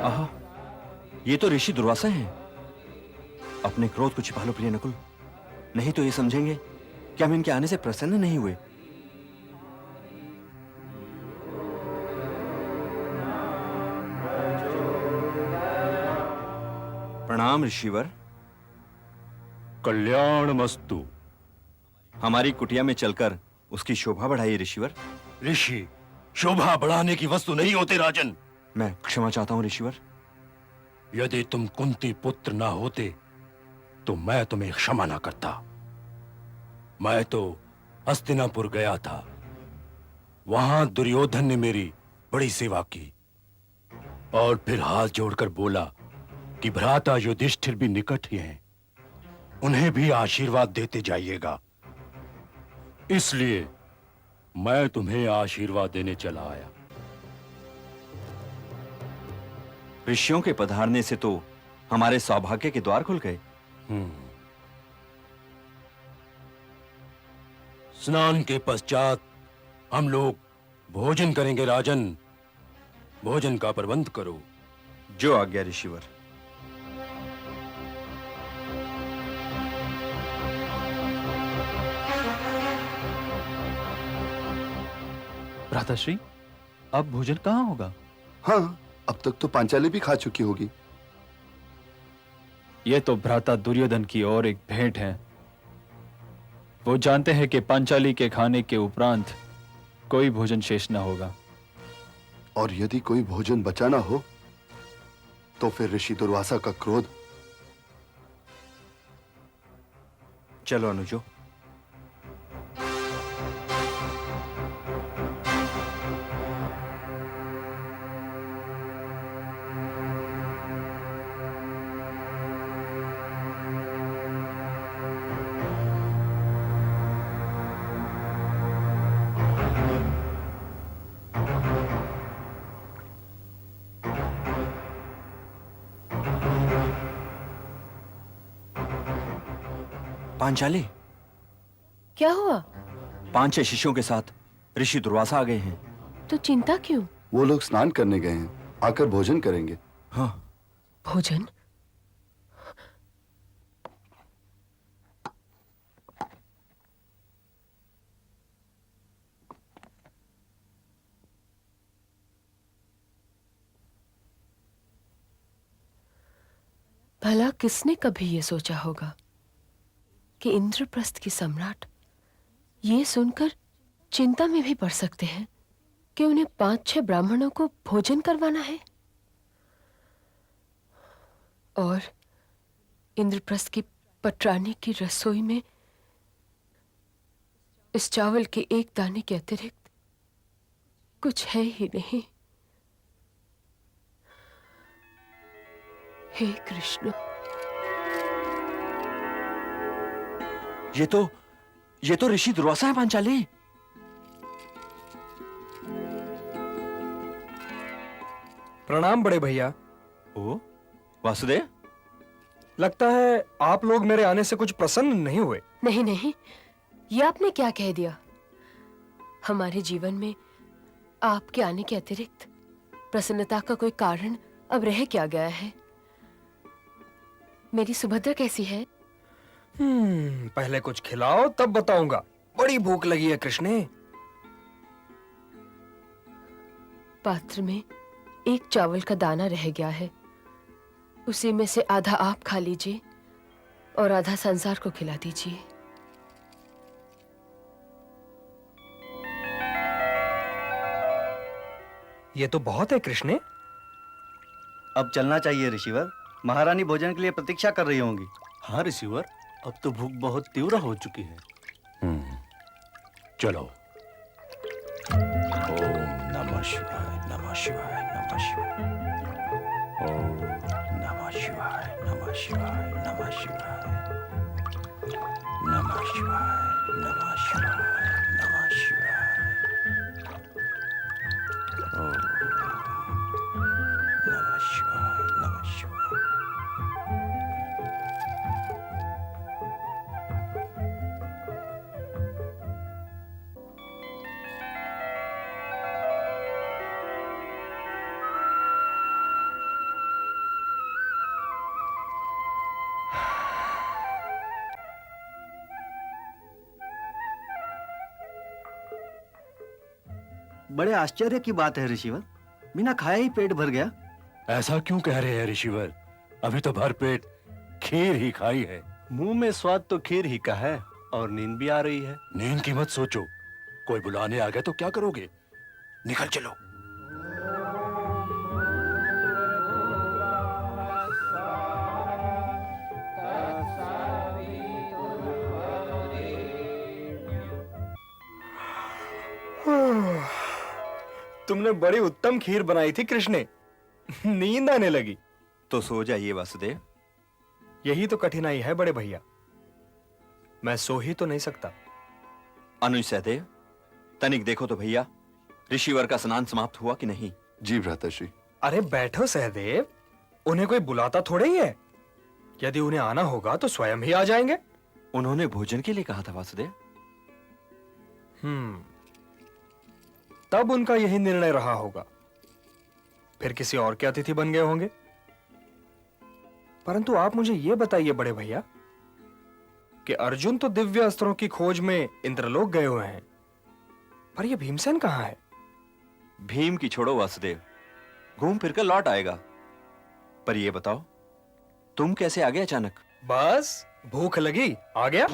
आहा, ये तो ऋषि दुर्वासा हैं। अपने क्रोध को छिपा लो प्रिय नकुल, नहीं तो ये समझेंगे कि हम इनके आने से प्रसन्न नहीं हुए। प्रणाम ऋषिवर। कल्याणमस्तु। हमारी कुटिया में चलकर उसकी शोभा बढ़ाइए ऋषिवर। ऋषि शोभा बढ़ाने की वस्तु नहीं होते राजन। मैं क्षमा चाहता हूं ऋषिवर। यदि तुम कुंती पुत्र ना होते तो मैं तुम्हें क्षमा ना करता। मैं तो हस्तिनापुर गया था, वहां दुर्योधन ने मेरी बड़ी सेवा की और फिर हाथ जोड़कर बोला कि भ्राता युधिष्ठिर भी निकट ही हैं, उन्हें भी आशीर्वाद देते जाइएगा। इसलिए मैं तुम्हें आशीर्वाद देने चला आया। ऋषियों के पधारने से तो हमारे सौभाग्य के द्वार खुल गए। स्नान के पश्चात हम लोग भोजन करेंगे राजन। भोजन का प्रबंध करो। जो आज्ञा ऋषिवर। भ्राताश्री, अब भोजन कहाँ होगा? हाँ, अब तक तो पांचाली भी खा चुकी होगी। यह तो भ्राता दुर्योधन की और एक भेंट है। वो जानते हैं कि पांचाली के खाने के उपरांत कोई भोजन शेष न होगा। और यदि कोई भोजन बचा ना हो तो फिर ऋषि दुर्वासा का क्रोध। चलो अनुजो। पांचाली, क्या हुआ? 5-6 शिष्यों के साथ ऋषि दुर्वासा आ गए हैं। तो चिंता क्यों? वो लोग स्नान करने गए हैं, आकर भोजन करेंगे। हाँ। भोजन? भला किसने कभी ये सोचा होगा कि इंद्रप्रस्थ के सम्राट ये सुनकर चिंता में भी पड़ सकते हैं कि उन्हें 5-6 ब्राह्मणों को भोजन करवाना है। और इंद्रप्रस्थ की पटरानी की रसोई में इस चावल के एक दाने के अतिरिक्त कुछ है ही नहीं। हे कृष्ण, ये तो ऋषि दुर्वासा है पांचाली। प्रणाम बड़े भैया। ओ वासुदेव, लगता है आप लोग मेरे आने से कुछ प्रसन्न नहीं हुए। नहीं नहीं, ये आपने क्या कह दिया? हमारे जीवन में आपके आने के अतिरिक्त प्रसन्नता का कोई कारण अब रह क्या गया है? मेरी सुभद्रा कैसी है? पहले कुछ खिलाओ तब बताऊंगा। बड़ी भूख लगी है कृष्णे। पात्र में एक चावल का दाना रह गया है, उसी में से आधा आप खा लीजिए और आधा संसार को खिला दीजिए। ये तो बहुत है कृष्णे। अब चलना चाहिए ऋषिवर। महारानी भोजन के लिए प्रतीक्षा कर रही होंगी। हाँ ऋषिवर, अब तो भूख बहुत तीव्र हो चुकी है। चलो। ओम नमः शिवाय, नमः शिवाय, नमः शिवाय। ओम नमः शिवाय, नमः शिवाय, नमः शिवाय। नमः शिवाय, नमः शिवाय, नमः शिवाय। ओम नमः शिवाय, नमः शिवाय। बड़े आश्चर्य की बात है ऋषिवर, बिना खाए ही पेट भर गया। ऐसा क्यों कह रहे हैं ऋषिवर? अभी तो भरपेट खीर ही खाई है। मुंह में स्वाद तो खीर ही का है और नींद भी आ रही है। नींद की मत सोचो, कोई बुलाने आ गया तो क्या करोगे? निकल चलो। तुमने बड़ी उत्तम खीर बनाई थी कृष्ण। नींद आने लगी। तो सो जाइए वासुदेव। यही तो कठिनाई है बड़े भैया, मैं सो ही तो नहीं सकता। अनुज सहदेव, तनिक देखो तो भैया, ऋषिवर का स्नान समाप्त हुआ कि नहीं? जी भ्राताश्री। अरे बैठो सहदेव, उन्हें कोई बुलाता थोड़े ही है। यदि उन्हें आना होगा तो स्वयं ही आ जाएंगे। उन्होंने भोजन के लिए कहा था वासुदेव। तब उनका यही निर्णय रहा होगा, फिर किसी और के अतिथि बन गए होंगे। परंतु आप मुझे यह बताइए बड़े भैया कि अर्जुन तो दिव्य अस्त्रों की खोज में इंद्रलोक गए हुए हैं, पर यह भीमसेन कहां है? भीम की छोड़ो वासुदेव, घूम फिर कर लौट आएगा। पर ये बताओ, तुम कैसे आ गए अचानक? बस भूख लगी, आ गया।